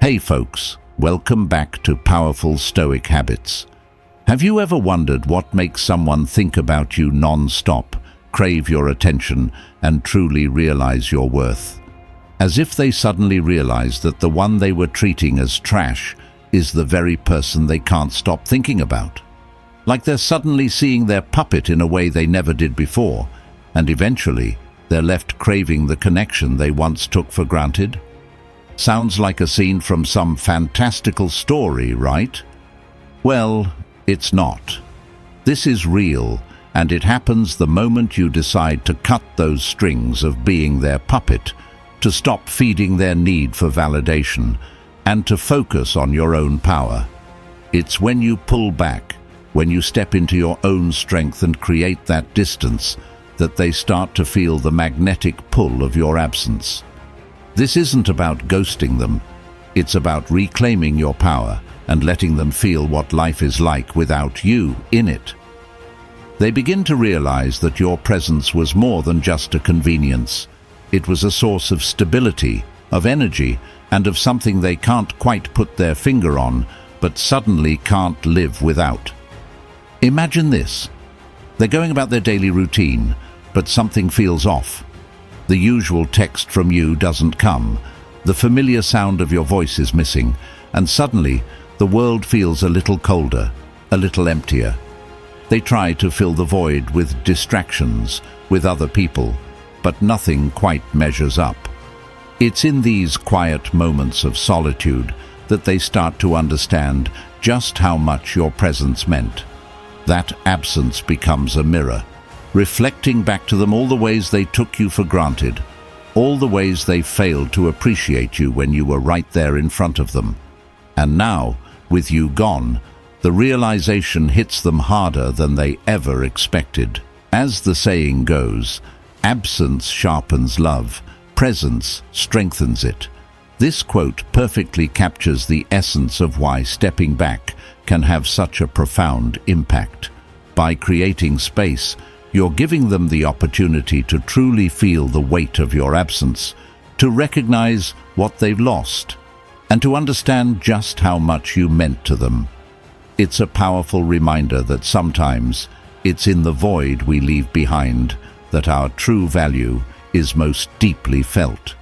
Hey folks, welcome back to Powerful Stoic Habits. Have you ever wondered what makes someone think about you non-stop, crave your attention, and truly realize your worth? As if they suddenly realize that the one they were treating as trash is the very person they can't stop thinking about. Like they're suddenly seeing their puppet in a way they never did before, and eventually they're left craving the connection they once took for granted. Sounds like a scene from some fantastical story, right? Well, it's not. This is real, and it happens the moment you decide to cut those strings of being their puppet, to stop feeding their need for validation, and to focus on your own power. It's when you pull back, when you step into your own strength and create that distance, that they start to feel the magnetic pull of your absence. This isn't about ghosting them, it's about reclaiming your power and letting them feel what life is like without you in it. They begin to realize that your presence was more than just a convenience. It was a source of stability, of energy, and of something they can't quite put their finger on, but suddenly can't live without. Imagine this. They're going about their daily routine, but something feels off. The usual text from you doesn't come. The familiar sound of your voice is missing, and suddenly the world feels a little colder, a little emptier. They try to fill the void with distractions, with other people, but nothing quite measures up. It's in these quiet moments of solitude that they start to understand just how much your presence meant. That absence becomes a mirror, reflecting back to them all the ways they took you for granted, all the ways they failed to appreciate you when you were right there in front of them. And now, with you gone, the realization hits them harder than they ever expected. As the saying goes, absence sharpens love, presence strengthens it. This quote perfectly captures the essence of why stepping back can have such a profound impact. By creating space, you're giving them the opportunity to truly feel the weight of your absence, to recognize what they've lost, and to understand just how much you meant to them. It's a powerful reminder that sometimes it's in the void we leave behind that our true value is most deeply felt.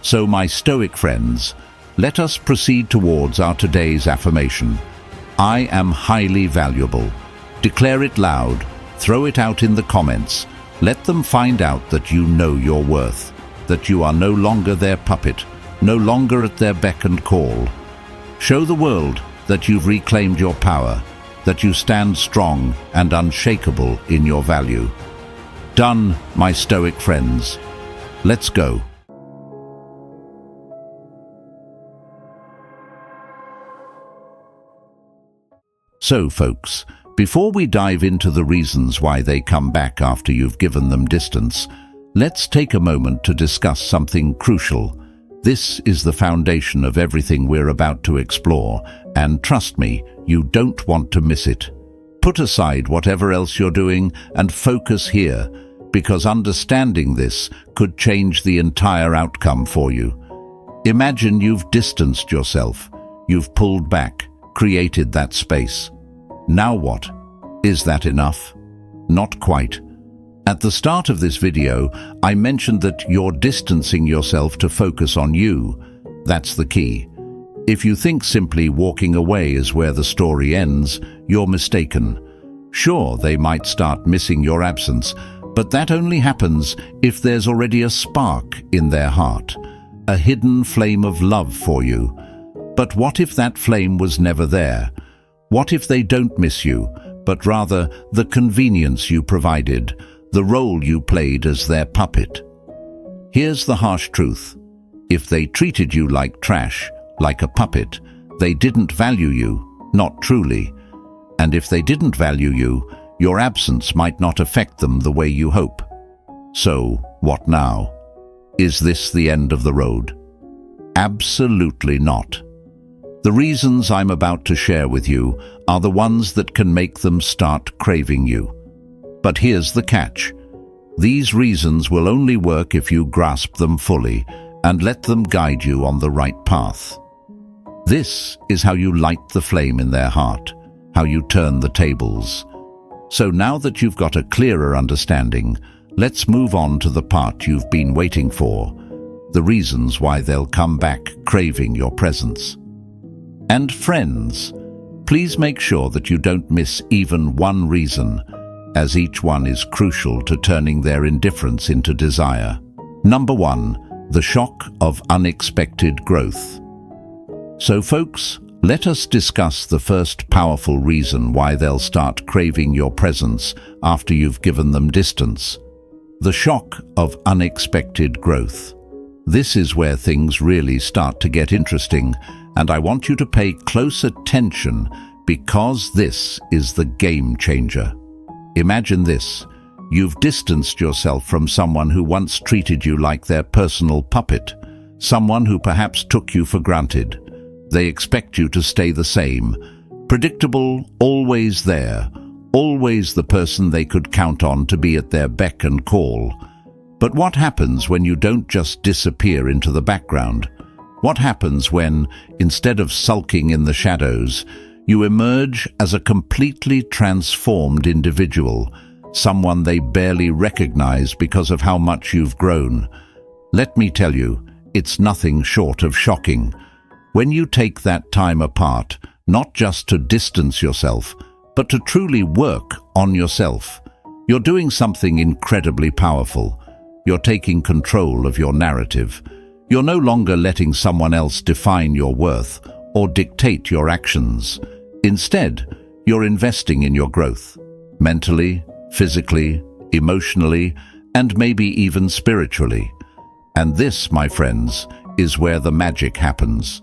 So, my Stoic friends, let us proceed towards our today's affirmation. I am highly valuable. Declare it loud. Throw it out in the comments. Let them find out that you know your worth, that you are no longer their puppet, no longer at their beck and call. Show the world that you've reclaimed your power, that you stand strong and unshakable in your value. Done, my Stoic friends. Let's go. So, folks, before we dive into the reasons why they come back after you've given them distance, let's take a moment to discuss something crucial. This is the foundation of everything we're about to explore, and trust me, you don't want to miss it. Put aside whatever else you're doing and focus here, because understanding this could change the entire outcome for you. Imagine you've distanced yourself, you've pulled back, created that space. Now what? Is that enough? Not quite. At the start of this video, I mentioned that you're distancing yourself to focus on you. That's the key. If you think simply walking away is where the story ends, you're mistaken. Sure, they might start missing your absence, but that only happens if there's already a spark in their heart, a hidden flame of love for you. But what if that flame was never there? What if they don't miss you, but rather the convenience you provided, the role you played as their puppet? Here's the harsh truth. If they treated you like trash, like a puppet, they didn't value you, not truly. And if they didn't value you, your absence might not affect them the way you hope. So, what now? Is this the end of the road? Absolutely not. The reasons I'm about to share with you are the ones that can make them start craving you. But here's the catch. These reasons will only work if you grasp them fully and let them guide you on the right path. This is how you light the flame in their heart, how you turn the tables. So now that you've got a clearer understanding, let's move on to the part you've been waiting for, the reasons why they'll come back craving your presence. And friends, please make sure that you don't miss even one reason, as each one is crucial to turning their indifference into desire. Number 1, the shock of unexpected growth. So folks, let us discuss the first powerful reason why they'll start craving your presence after you've given them distance. The shock of unexpected growth. This is where things really start to get interesting, and I want you to pay close attention because this is the game changer. Imagine this. You've distanced yourself from someone who once treated you like their personal puppet, someone who perhaps took you for granted. They expect you to stay the same, predictable, always there, always the person they could count on to be at their beck and call. But what happens when you don't just disappear into the background? What happens when, instead of sulking in the shadows, you emerge as a completely transformed individual, someone they barely recognize because of how much you've grown? Let me tell you, it's nothing short of shocking. When you take that time apart, not just to distance yourself, but to truly work on yourself, you're doing something incredibly powerful. You're taking control of your narrative. You're no longer letting someone else define your worth or dictate your actions. Instead, you're investing in your growth, mentally, physically, emotionally, and maybe even spiritually. And this, my friends, is where the magic happens.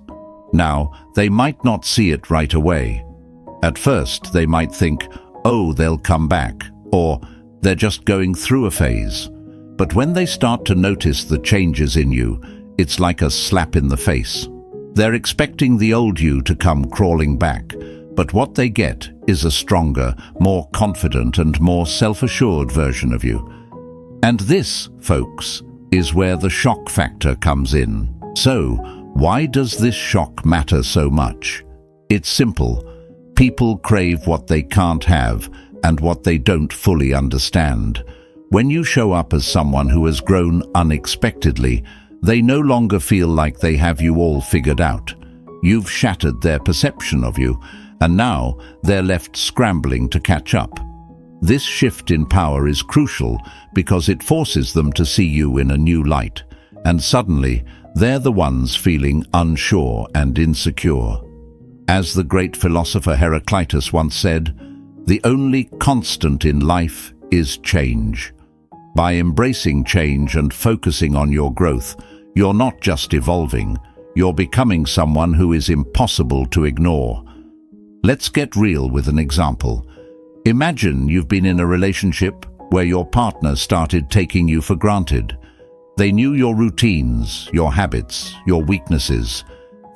Now, they might not see it right away. At first, they might think, oh, they'll come back, or they're just going through a phase. But when they start to notice the changes in you, it's like a slap in the face. They're expecting the old you to come crawling back, but what they get is a stronger, more confident and more self-assured version of you. And this, folks, is where the shock factor comes in. So, why does this shock matter so much? It's simple. People crave what they can't have and what they don't fully understand. When you show up as someone who has grown unexpectedly, they no longer feel like they have you all figured out. You've shattered their perception of you, and now they're left scrambling to catch up. This shift in power is crucial because it forces them to see you in a new light, and suddenly they're the ones feeling unsure and insecure. As the great philosopher Heraclitus once said, "The only constant in life is change." By embracing change and focusing on your growth, you're not just evolving, you're becoming someone who is impossible to ignore. Let's get real with an example. Imagine you've been in a relationship where your partner started taking you for granted. They knew your routines, your habits, your weaknesses.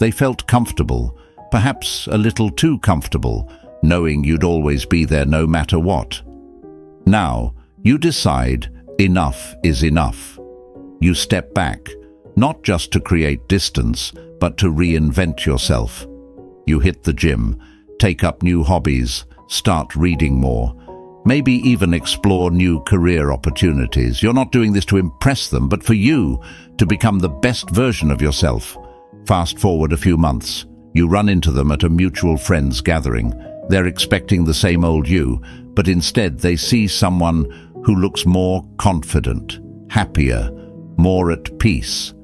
They felt comfortable, perhaps a little too comfortable, knowing you'd always be there no matter what. Now, you decide enough is enough. You step back, not just to create distance, but to reinvent yourself. You hit the gym, take up new hobbies, start reading more, maybe even explore new career opportunities. You're not doing this to impress them, but for you to become the best version of yourself. Fast forward a few months, you run into them at a mutual friends gathering. They're expecting the same old you, but instead they see someone who looks more confident, happier, more at peace.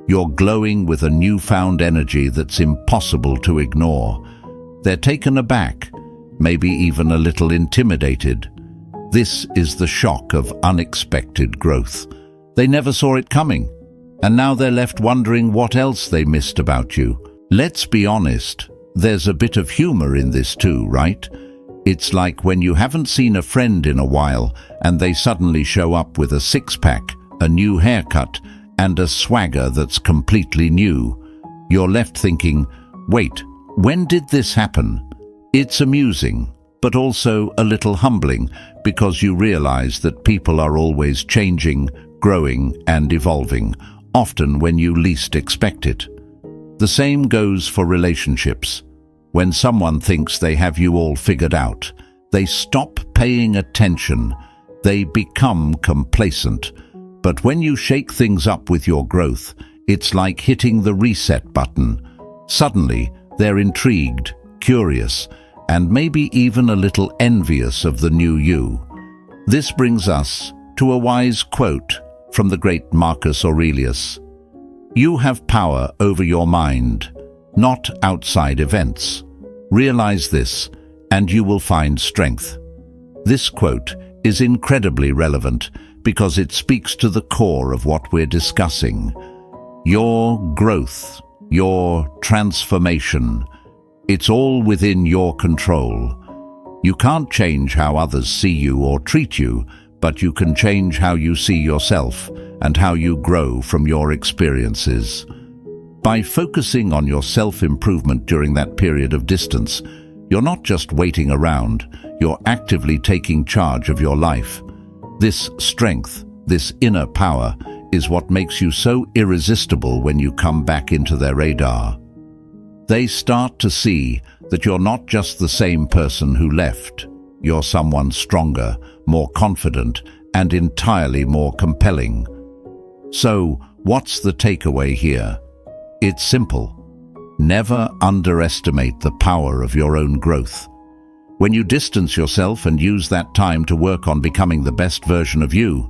You're glowing with a newfound energy that's impossible to ignore. They're taken aback, maybe even a little intimidated. This is the shock of unexpected growth. They never saw it coming, and now they're left wondering what else they missed about you. Let's be honest, there's a bit of humor in this too, right? It's like when you haven't seen a friend in a while and they suddenly show up with a six-pack, a new haircut, and a swagger that's completely new. You're left thinking, wait, when did this happen? It's amusing, but also a little humbling because you realize that people are always changing, growing, and evolving, often when you least expect it. The same goes for relationships. When someone thinks they have you all figured out, they stop paying attention. They become complacent. But when you shake things up with your growth, it's like hitting the reset button. Suddenly, they're intrigued, curious, and maybe even a little envious of the new you. This brings us to a wise quote from the great Marcus Aurelius. "You have power over your mind, not outside events. Realize this, and you will find strength." This quote is incredibly relevant because it speaks to the core of what we're discussing. Your growth, your transformation, it's all within your control. You can't change how others see you or treat you, but you can change how you see yourself and how you grow from your experiences. By focusing on your self-improvement during that period of distance, you're not just waiting around, you're actively taking charge of your life. This strength, this inner power, is what makes you so irresistible when you come back into their radar. They start to see that you're not just the same person who left. You're someone stronger, more confident, and entirely more compelling. So, what's the takeaway here? It's simple. Never underestimate the power of your own growth. When you distance yourself and use that time to work on becoming the best version of you,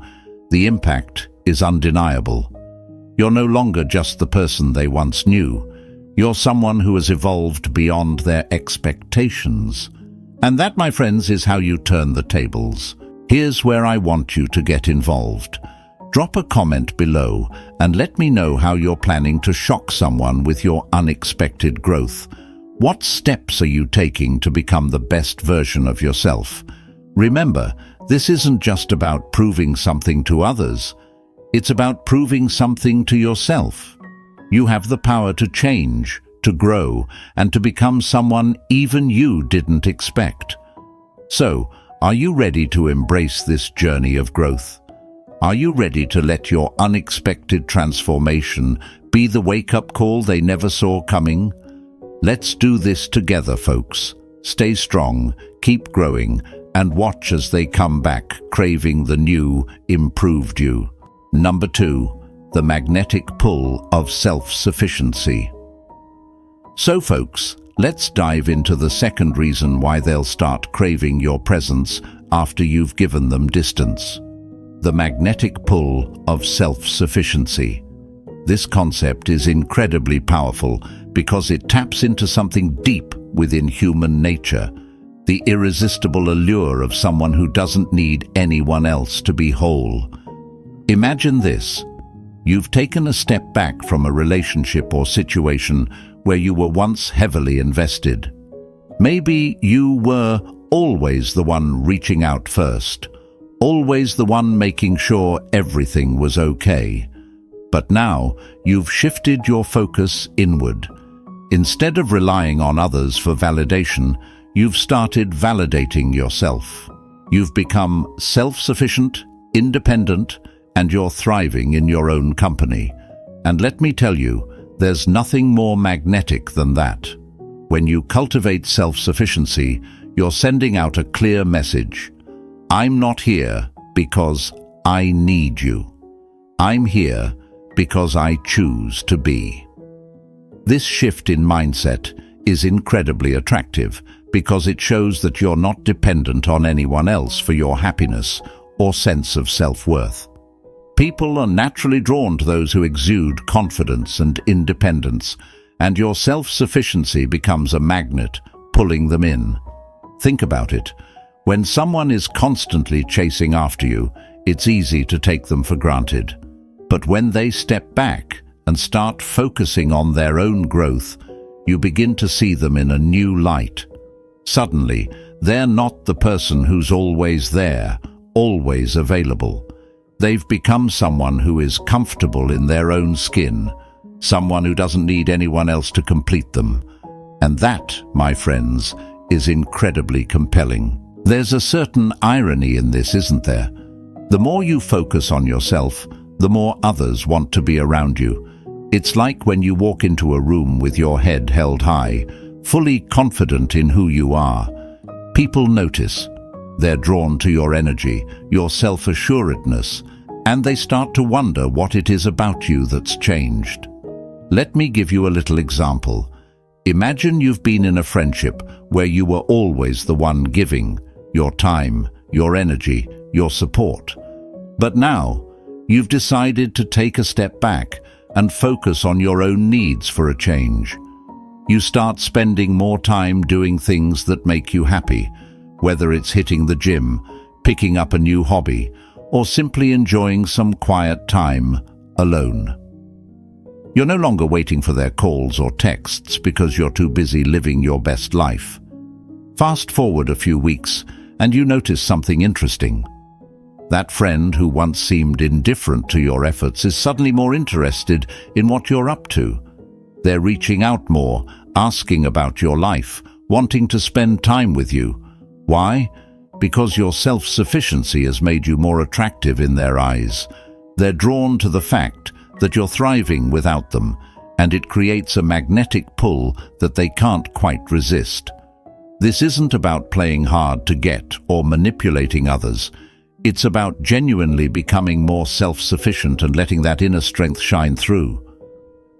the impact is undeniable. You're no longer just the person they once knew. You're someone who has evolved beyond their expectations. And that, my friends, is how you turn the tables. Here's where I want you to get involved. Drop a comment below and let me know how you're planning to shock someone with your unexpected growth. What steps are you taking to become the best version of yourself? Remember, this isn't just about proving something to others. It's about proving something to yourself. You have the power to change, to grow, and to become someone even you didn't expect. So, are you ready to embrace this journey of growth? Are you ready to let your unexpected transformation be the wake-up call they never saw coming? Let's do this together, folks. Stay strong, keep growing, and watch as they come back, craving the new, improved you. Number 2. The magnetic pull of self-sufficiency. So, folks, let's dive into the second reason why they'll start craving your presence after you've given them distance. The magnetic pull of self-sufficiency. This concept is incredibly powerful because it taps into something deep within human nature, the irresistible allure of someone who doesn't need anyone else to be whole. Imagine this. You've taken a step back from a relationship or situation where you were once heavily invested. Maybe you were always the one reaching out first, always the one making sure everything was okay. But now you've shifted your focus inward. Instead of relying on others for validation, you've started validating yourself. You've become self-sufficient, independent, and you're thriving in your own company. And let me tell you, there's nothing more magnetic than that. When you cultivate self-sufficiency, you're sending out a clear message. I'm not here because I need you. I'm here because I choose to be. This shift in mindset is incredibly attractive because it shows that you're not dependent on anyone else for your happiness or sense of self-worth. People are naturally drawn to those who exude confidence and independence, and your self-sufficiency becomes a magnet, pulling them in. Think about it. When someone is constantly chasing after you, it's easy to take them for granted. But when they step back and start focusing on their own growth, you begin to see them in a new light. Suddenly, they're not the person who's always there, always available. They've become someone who is comfortable in their own skin, someone who doesn't need anyone else to complete them. And that, my friends, is incredibly compelling. There's a certain irony in this, isn't there? The more you focus on yourself, the more others want to be around you. It's like when you walk into a room with your head held high, fully confident in who you are. People notice. They're drawn to your energy, your self-assuredness, and they start to wonder what it is about you that's changed. Let me give you a little example. Imagine you've been in a friendship where you were always the one giving, your time, your energy, your support. But now, you've decided to take a step back and focus on your own needs for a change. You start spending more time doing things that make you happy, whether it's hitting the gym, picking up a new hobby, or simply enjoying some quiet time alone. You're no longer waiting for their calls or texts because you're too busy living your best life. Fast forward a few weeks, and you notice something interesting. That friend who once seemed indifferent to your efforts is suddenly more interested in what you're up to. They're reaching out more, asking about your life, wanting to spend time with you. Why? Because your self-sufficiency has made you more attractive in their eyes. They're drawn to the fact that you're thriving without them, and it creates a magnetic pull that they can't quite resist. This isn't about playing hard to get or manipulating others. It's about genuinely becoming more self-sufficient and letting that inner strength shine through.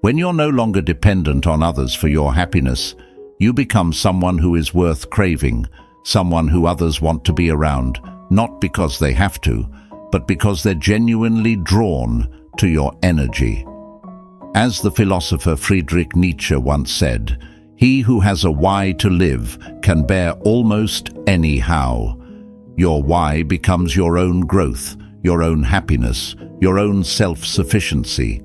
When you're no longer dependent on others for your happiness, you become someone who is worth craving, someone who others want to be around, not because they have to, but because they're genuinely drawn to your energy. As the philosopher Friedrich Nietzsche once said, "He who has a why to live can bear almost any how." Your why becomes your own growth, your own happiness, your own self-sufficiency.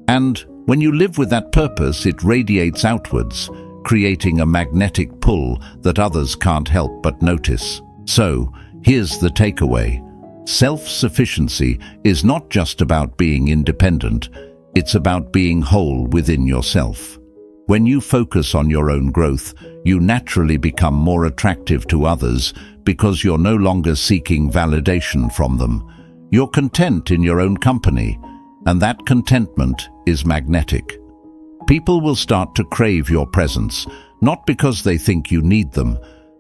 And when you live with that purpose, it radiates outwards, creating a magnetic pull that others can't help but notice. So, here's the takeaway. Self-sufficiency is not just about being independent, it's about being whole within yourself. When you focus on your own growth, you naturally become more attractive to others because you're no longer seeking validation from them. You're content in your own company, and that contentment is magnetic. People will start to crave your presence, not because they think you need them,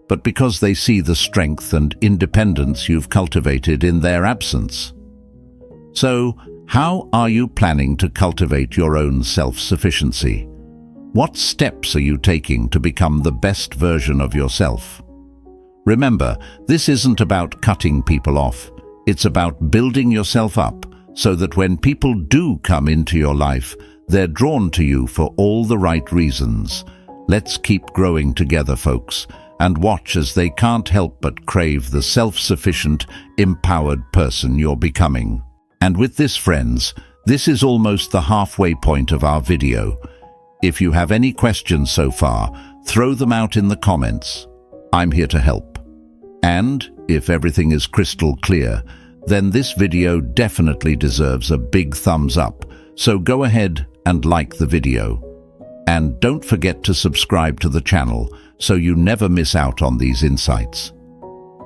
but because they see the strength and independence you've cultivated in their absence. So, how are you planning to cultivate your own self-sufficiency? What steps are you taking to become the best version of yourself? Remember, this isn't about cutting people off. It's about building yourself up so that when people do come into your life, they're drawn to you for all the right reasons. Let's keep growing together, folks, and watch as they can't help but crave the self-sufficient, empowered person you're becoming. And with this, friends, this is almost the halfway point of our video. If you have any questions so far, throw them out in the comments. I'm here to help. And if everything is crystal clear, then this video definitely deserves a big thumbs up. So go ahead and like the video. And don't forget to subscribe to the channel so you never miss out on these insights.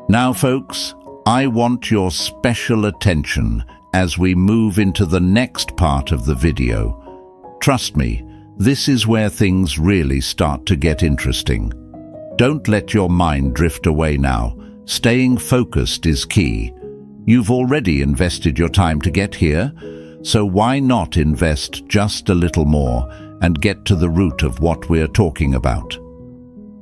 Now, folks, I want your special attention as we move into the next part of the video. Trust me, this is where things really start to get interesting. Don't let your mind drift away now. Staying focused is key. You've already invested your time to get here, so why not invest just a little more and get to the root of what we're talking about?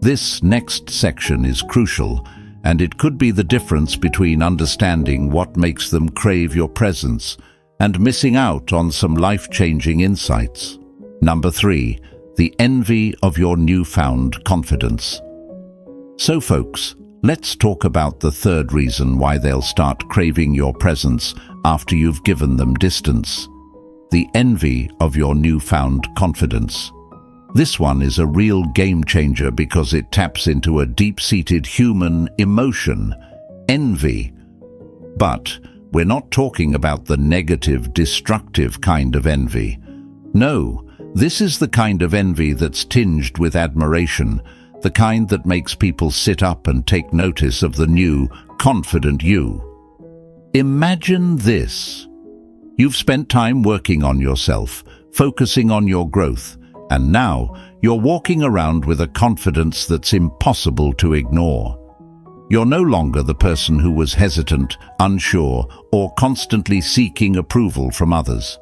This next section is crucial, and it could be the difference between understanding what makes them crave your presence and missing out on some life-changing insights. Number 3, the envy of your newfound confidence. So, folks, let's talk about the third reason why they'll start craving your presence after you've given them distance. The envy of your newfound confidence. This one is a real game changer because it taps into a deep-seated human emotion, envy. But we're not talking about the negative, destructive kind of envy. No, this is the kind of envy that's tinged with admiration, the kind that makes people sit up and take notice of the new, confident you. Imagine this. You've spent time working on yourself, focusing on your growth, and now you're walking around with a confidence that's impossible to ignore. You're no longer the person who was hesitant, unsure, or constantly seeking approval from others.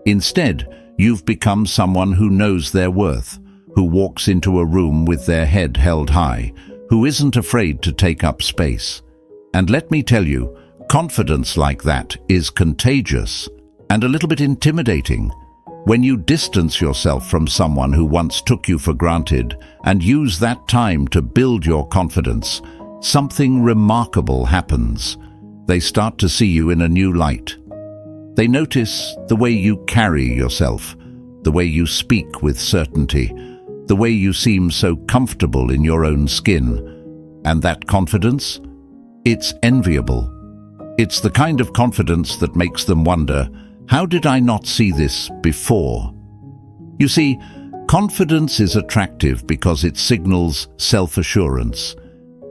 Instead, you've become someone who knows their worth, who walks into a room with their head held high, who isn't afraid to take up space. And let me tell you, confidence like that is contagious and a little bit intimidating. When you distance yourself from someone who once took you for granted and use that time to build your confidence, something remarkable happens. They start to see you in a new light. They notice the way you carry yourself, the way you speak with certainty, the way you seem so comfortable in your own skin. And that confidence? It's enviable. It's the kind of confidence that makes them wonder, how did I not see this before? You see, confidence is attractive because it signals self-assurance.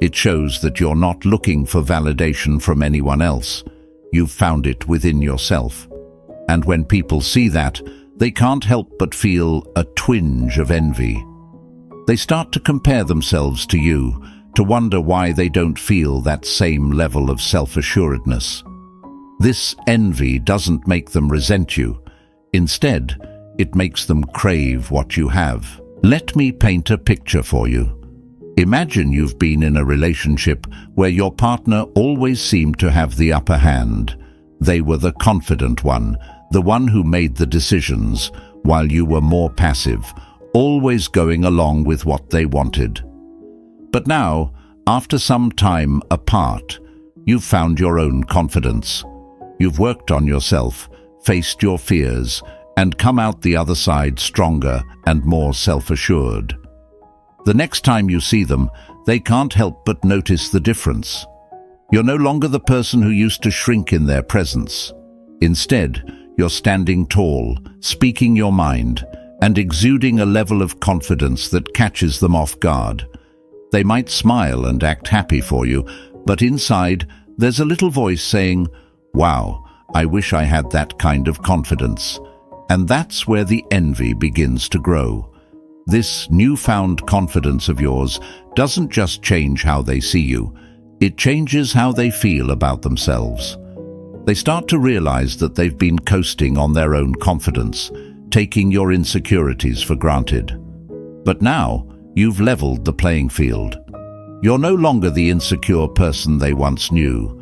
It shows that you're not looking for validation from anyone else. You've found it within yourself. And when people see that, they can't help but feel a twinge of envy. They start to compare themselves to you, to wonder why they don't feel that same level of self-assuredness. This envy doesn't make them resent you. Instead, it makes them crave what you have. Let me paint a picture for you. Imagine you've been in a relationship where your partner always seemed to have the upper hand. They were the confident one, the one who made the decisions, while you were more passive, always going along with what they wanted. But now, after some time apart, you've found your own confidence. You've worked on yourself, faced your fears, and come out the other side stronger and more self-assured. The next time you see them, they can't help but notice the difference. You're no longer the person who used to shrink in their presence. Instead, you're standing tall, speaking your mind, and exuding a level of confidence that catches them off guard. They might smile and act happy for you, but inside, there's a little voice saying, "Wow, I wish I had that kind of confidence." And that's where the envy begins to grow. This newfound confidence of yours doesn't just change how they see you, it changes how they feel about themselves. They start to realize that they've been coasting on their own confidence, taking your insecurities for granted. But now, you've leveled the playing field. You're no longer the insecure person they once knew.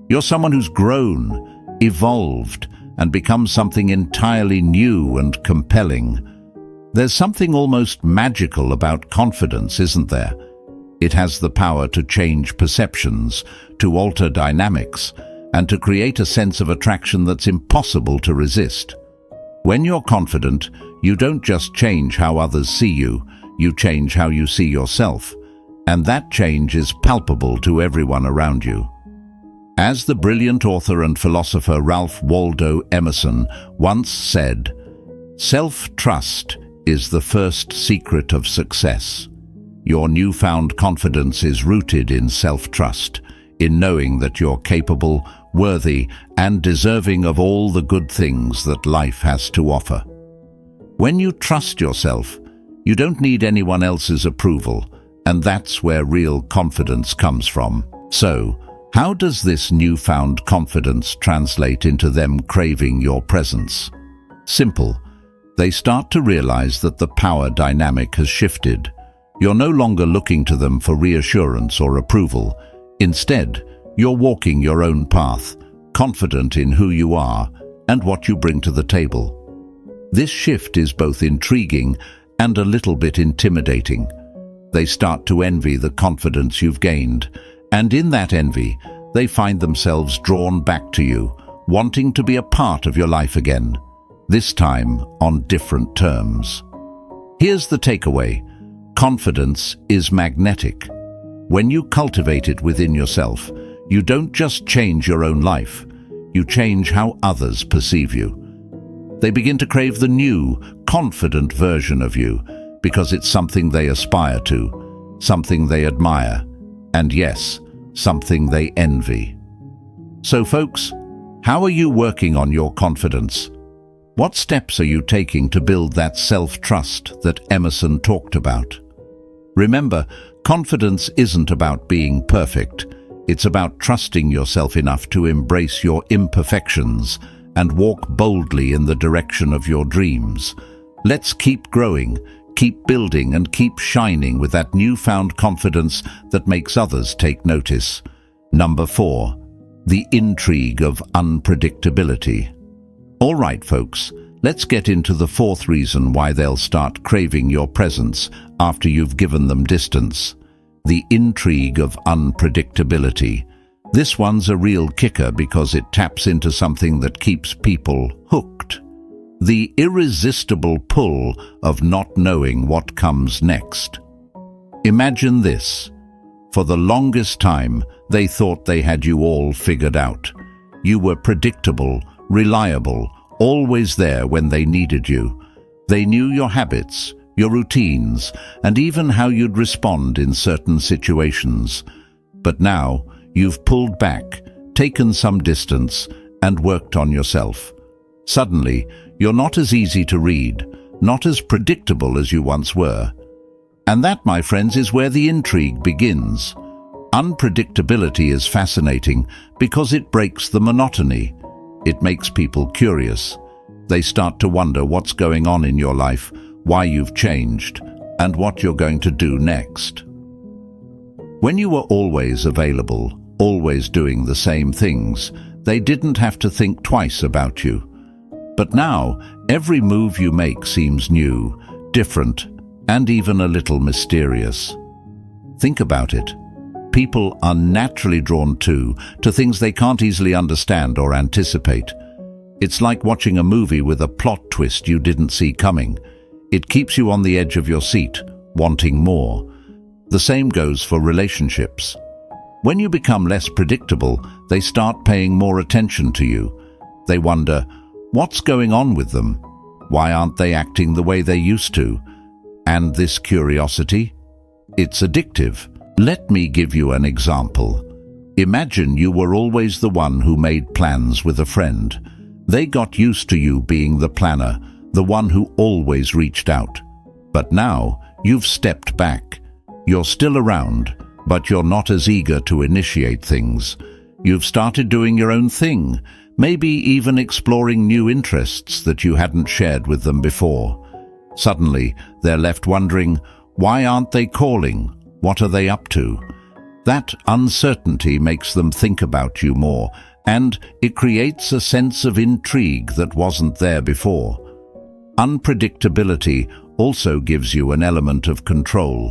You're someone who's grown, evolved, and become something entirely new and compelling. There's something almost magical about confidence, isn't there? It has the power to change perceptions, to alter dynamics, and to create a sense of attraction that's impossible to resist. When you're confident, you don't just change how others see you, you change how you see yourself, and that change is palpable to everyone around you. As the brilliant author and philosopher Ralph Waldo Emerson once said, "Self-trust is the first secret of success." Your newfound confidence is rooted in self-trust, in knowing that you're capable, worthy, and deserving of all the good things that life has to offer. When you trust yourself, you don't need anyone else's approval, and that's where real confidence comes from. So, how does this newfound confidence translate into them craving your presence? Simple. They start to realize that the power dynamic has shifted. You're no longer looking to them for reassurance or approval. Instead, you're walking your own path, confident in who you are and what you bring to the table. This shift is both intriguing and a little bit intimidating. They start to envy the confidence you've gained, and in that envy, they find themselves drawn back to you, wanting to be a part of your life again, this time on different terms. Here's the takeaway. Confidence is magnetic. When you cultivate it within yourself, you don't just change your own life, you change how others perceive you. They begin to crave the new, confident version of you because it's something they aspire to, something they admire, and yes, something they envy. So folks, how are you working on your confidence? What steps are you taking to build that self-trust that Emerson talked about? Remember, confidence isn't about being perfect. It's about trusting yourself enough to embrace your imperfections and walk boldly in the direction of your dreams. Let's keep growing, keep building, and keep shining with that newfound confidence that makes others take notice. Number 4, the intrigue of unpredictability. All right, folks, let's get into the 4th reason why they'll start craving your presence after you've given them distance. The intrigue of unpredictability. This one's a real kicker because it taps into something that keeps people hooked. The irresistible pull of not knowing what comes next. Imagine this. For the longest time, they thought they had you all figured out. You were predictable, reliable, always there when they needed you. They knew your habits, your routines, and even how you'd respond in certain situations. But now, you've pulled back, taken some distance, and worked on yourself. Suddenly, you're not as easy to read, not as predictable as you once were. And that, my friends, is where the intrigue begins. Unpredictability is fascinating because it breaks the monotony. It makes people curious. They start to wonder what's going on in your life, why you've changed, and what you're going to do next. When you were always available, always doing the same things, they didn't have to think twice about you. But now, every move you make seems new, different, and even a little mysterious. Think about it. People are naturally drawn to things they can't easily understand or anticipate. It's like watching a movie with a plot twist you didn't see coming. It keeps you on the edge of your seat, wanting more. The same goes for relationships. When you become less predictable, they start paying more attention to you. They wonder, what's going on with them? Why aren't they acting the way they used to? And this curiosity? It's addictive. Let me give you an example. Imagine you were always the one who made plans with a friend. They got used to you being the planner, the one who always reached out. But now, you've stepped back. You're still around, but you're not as eager to initiate things. You've started doing your own thing, maybe even exploring new interests that you hadn't shared with them before. Suddenly, they're left wondering, why aren't they calling? What are they up to? That uncertainty makes them think about you more, and it creates a sense of intrigue that wasn't there before. Unpredictability also gives you an element of control.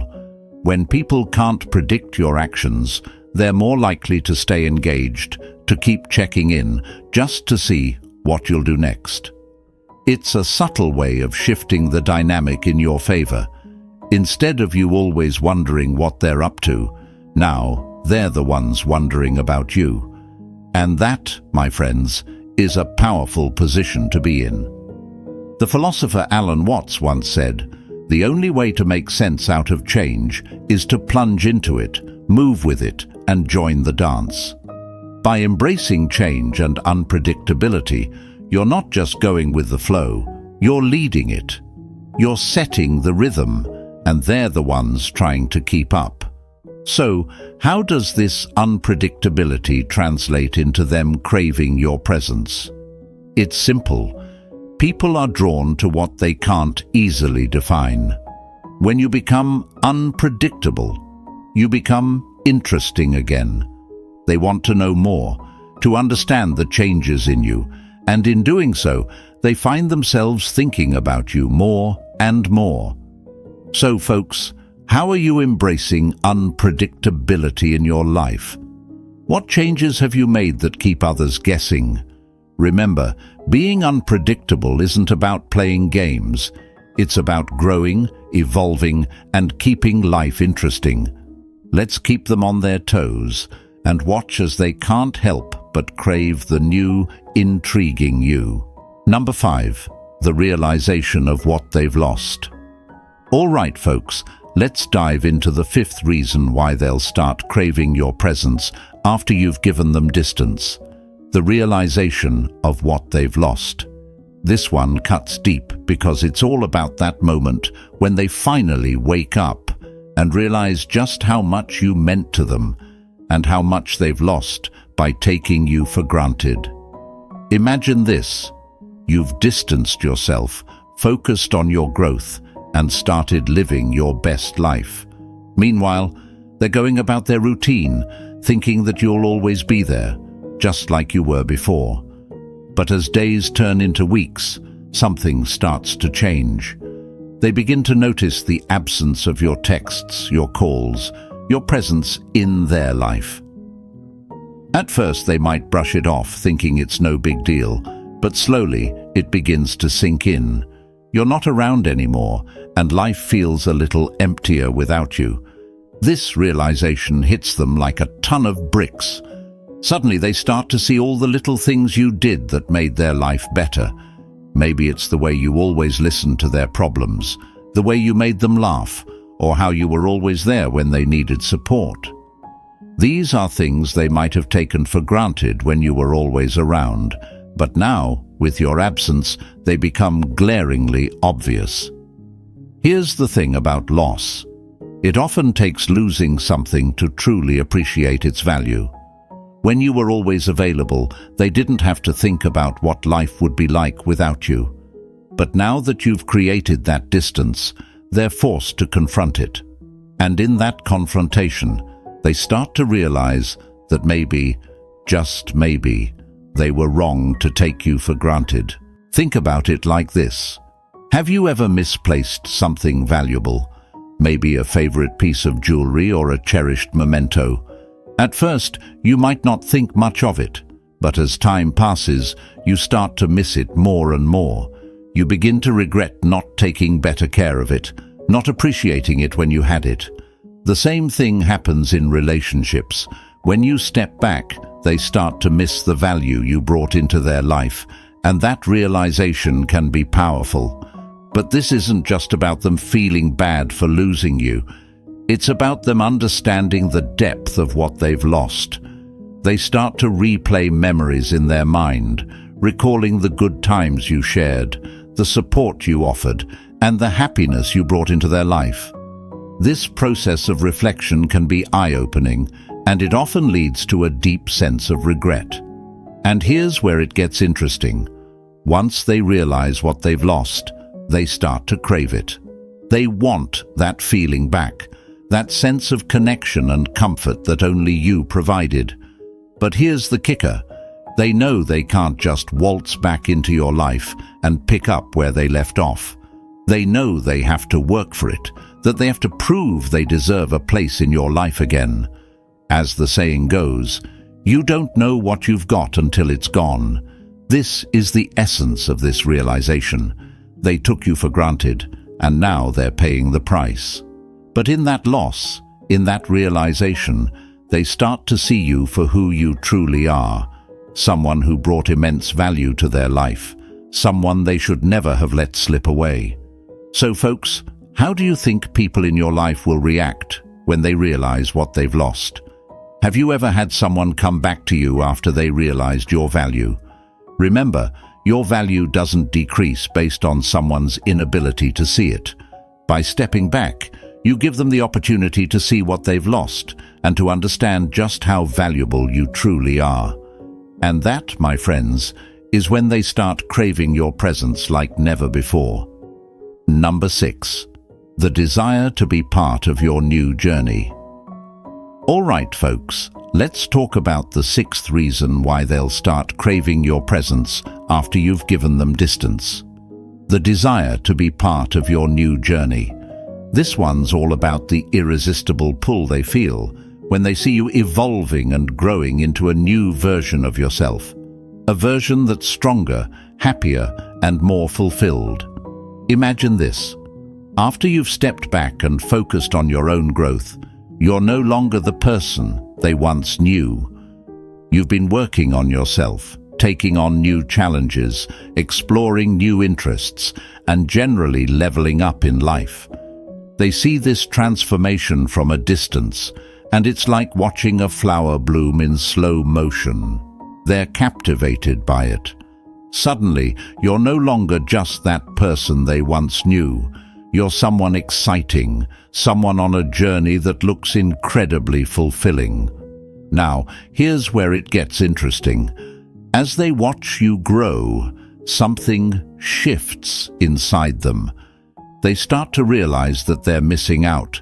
When people can't predict your actions, they're more likely to stay engaged, to keep checking in, just to see what you'll do next. It's a subtle way of shifting the dynamic in your favor. Instead of you always wondering what they're up to, now they're the ones wondering about you. And that, my friends, is a powerful position to be in. The philosopher Alan Watts once said, "The only way to make sense out of change is to plunge into it, move with it, and join the dance." By embracing change and unpredictability, you're not just going with the flow, you're leading it. You're setting the rhythm, and they're the ones trying to keep up. So, how does this unpredictability translate into them craving your presence? It's simple. People are drawn to what they can't easily define. When you become unpredictable, you become interesting again. They want to know more, to understand the changes in you, and in doing so, they find themselves thinking about you more and more. So, folks, how are you embracing unpredictability in your life? What changes have you made that keep others guessing? Remember, being unpredictable isn't about playing games. It's about growing, evolving, and keeping life interesting. Let's keep them on their toes and watch as they can't help but crave the new, intriguing you. Number 5, the realization of what they've lost. All right, folks, let's dive into the 5th reason why they'll start craving your presence after you've given them distance. The realization of what they've lost. This one cuts deep because it's all about that moment when they finally wake up and realize just how much you meant to them and how much they've lost by taking you for granted. Imagine this. You've distanced yourself, focused on your growth, and started living your best life. Meanwhile, they're going about their routine, thinking that you'll always be there, just like you were before. But as days turn into weeks, something starts to change. They begin to notice the absence of your texts, your calls, your presence in their life. At first, they might brush it off, thinking it's no big deal, but slowly it begins to sink in. You're not around anymore, and life feels a little emptier without you. This realization hits them like a ton of bricks. Suddenly they start to see all the little things you did that made their life better. Maybe it's the way you always listened to their problems, the way you made them laugh, or how you were always there when they needed support. These are things they might have taken for granted when you were always around, but now, with your absence, they become glaringly obvious. Here's the thing about loss. It often takes losing something to truly appreciate its value. When you were always available, they didn't have to think about what life would be like without you. But now that you've created that distance, they're forced to confront it. And in that confrontation, they start to realize that maybe, just maybe, they were wrong to take you for granted. Think about it like this. Have you ever misplaced something valuable? Maybe a favorite piece of jewelry or a cherished memento. At first, you might not think much of it, but as time passes, you start to miss it more and more. You begin to regret not taking better care of it, not appreciating it when you had it. The same thing happens in relationships. When you step back, they start to miss the value you brought into their life, and that realization can be powerful. But this isn't just about them feeling bad for losing you. It's about them understanding the depth of what they've lost. They start to replay memories in their mind, recalling the good times you shared, the support you offered, and the happiness you brought into their life. This process of reflection can be eye-opening, and it often leads to a deep sense of regret. And here's where it gets interesting. Once they realize what they've lost, they start to crave it. They want that feeling back, that sense of connection and comfort that only you provided. But here's the kicker. They know they can't just waltz back into your life and pick up where they left off. They know they have to work for it, that they have to prove they deserve a place in your life again. As the saying goes, you don't know what you've got until it's gone. This is the essence of this realization. They took you for granted, and now they're paying the price. But in that loss, in that realization, they start to see you for who you truly are, someone who brought immense value to their life, someone they should never have let slip away. So folks, how do you think people in your life will react when they realize what they've lost? Have you ever had someone come back to you after they realized your value? Remember, your value doesn't decrease based on someone's inability to see it. By stepping back, you give them the opportunity to see what they've lost and to understand just how valuable you truly are. And that, my friends, is when they start craving your presence like never before. Number 6. The desire to be part of your new journey. All right, folks, let's talk about the 6th reason why they'll start craving your presence after you've given them distance. The desire to be part of your new journey. This one's all about the irresistible pull they feel when they see you evolving and growing into a new version of yourself. A version that's stronger, happier, and more fulfilled. Imagine this. After you've stepped back and focused on your own growth, you're no longer the person they once knew. You've been working on yourself, taking on new challenges, exploring new interests, and generally leveling up in life. They see this transformation from a distance, and it's like watching a flower bloom in slow motion. They're captivated by it. Suddenly, you're no longer just that person they once knew. You're someone exciting, someone on a journey that looks incredibly fulfilling. Now, here's where it gets interesting. As they watch you grow, something shifts inside them. They start to realize that they're missing out.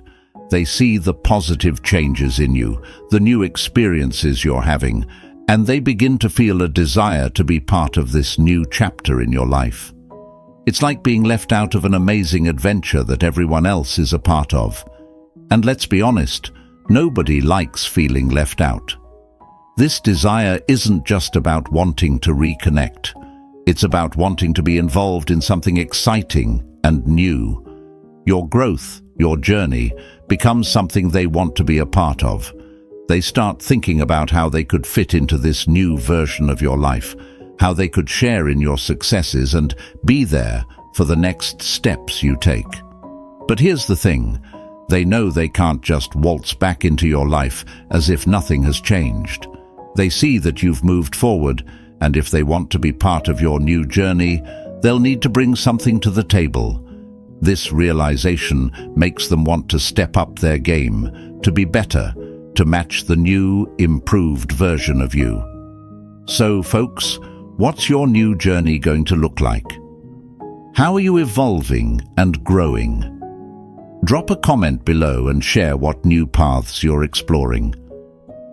They see the positive changes in you, the new experiences you're having, and they begin to feel a desire to be part of this new chapter in your life. It's like being left out of an amazing adventure that everyone else is a part of. And let's be honest, nobody likes feeling left out. This desire isn't just about wanting to reconnect. It's about wanting to be involved in something exciting and new. Your growth, your journey, becomes something they want to be a part of. They start thinking about how they could fit into this new version of your life, how they could share in your successes and be there for the next steps you take. But here's the thing, they know they can't just waltz back into your life as if nothing has changed. They see that you've moved forward, and if they want to be part of your new journey, they'll need to bring something to the table. This realization makes them want to step up their game, to be better, to match the new, improved version of you. So, folks, what's your new journey going to look like? How are you evolving and growing? Drop a comment below and share what new paths you're exploring.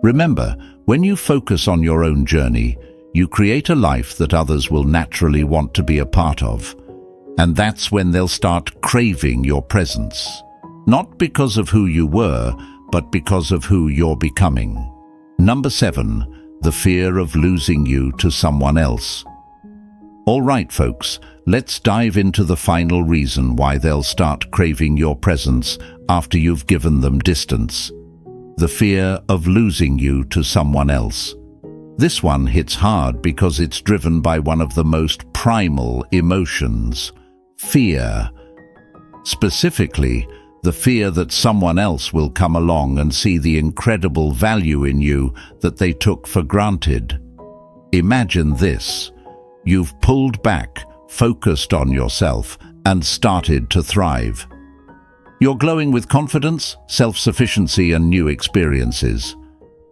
Remember, when you focus on your own journey, you create a life that others will naturally want to be a part of. And that's when they'll start craving your presence. Not because of who you were, but because of who you're becoming. Number 7, the fear of losing you to someone else. All right, folks, let's dive into the final reason why they'll start craving your presence after you've given them distance. The fear of losing you to someone else. This one hits hard because it's driven by one of the most primal emotions, fear. Specifically, the fear that someone else will come along and see the incredible value in you that they took for granted. Imagine this. You've pulled back, focused on yourself, and started to thrive. You're glowing with confidence, self-sufficiency, and new experiences.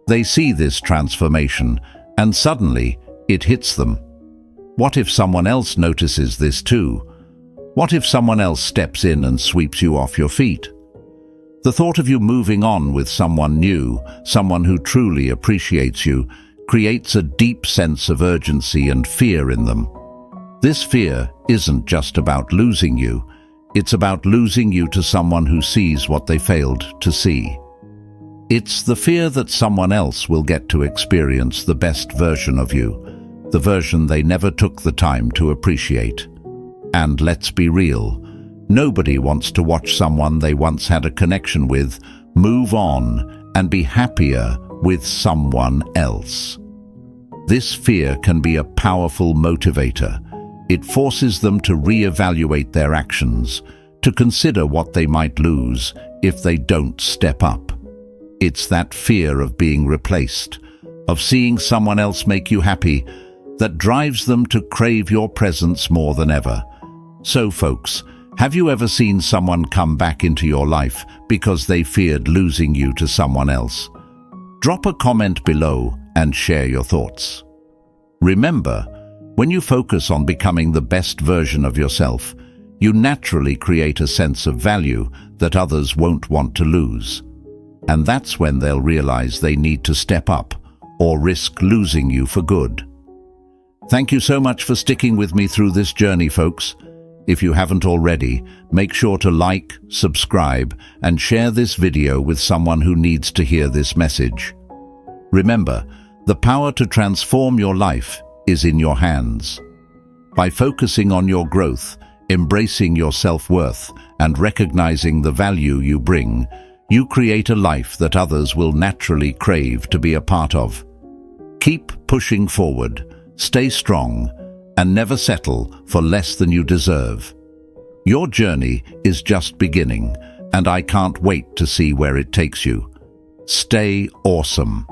They see this transformation, and suddenly it hits them. What if someone else notices this too? What if someone else steps in and sweeps you off your feet? The thought of you moving on with someone new, someone who truly appreciates you, creates a deep sense of urgency and fear in them. This fear isn't just about losing you, it's about losing you to someone who sees what they failed to see. It's the fear that someone else will get to experience the best version of you, the version they never took the time to appreciate. And let's be real, nobody wants to watch someone they once had a connection with move on and be happier with someone else. This fear can be a powerful motivator. It forces them to reevaluate their actions, to consider what they might lose if they don't step up. It's that fear of being replaced, of seeing someone else make you happy, that drives them to crave your presence more than ever. So, folks, have you ever seen someone come back into your life because they feared losing you to someone else? Drop a comment below and share your thoughts. Remember, when you focus on becoming the best version of yourself, you naturally create a sense of value that others won't want to lose. And that's when they'll realize they need to step up or risk losing you for good. Thank you so much for sticking with me through this journey, folks. If you haven't already, make sure to like, subscribe, and share this video with someone who needs to hear this message. Remember, the power to transform your life is in your hands. By focusing on your growth, embracing your self-worth, and recognizing the value you bring, you create a life that others will naturally crave to be a part of. Keep pushing forward, stay strong, and never settle for less than you deserve. Your journey is just beginning, and I can't wait to see where it takes you. Stay awesome.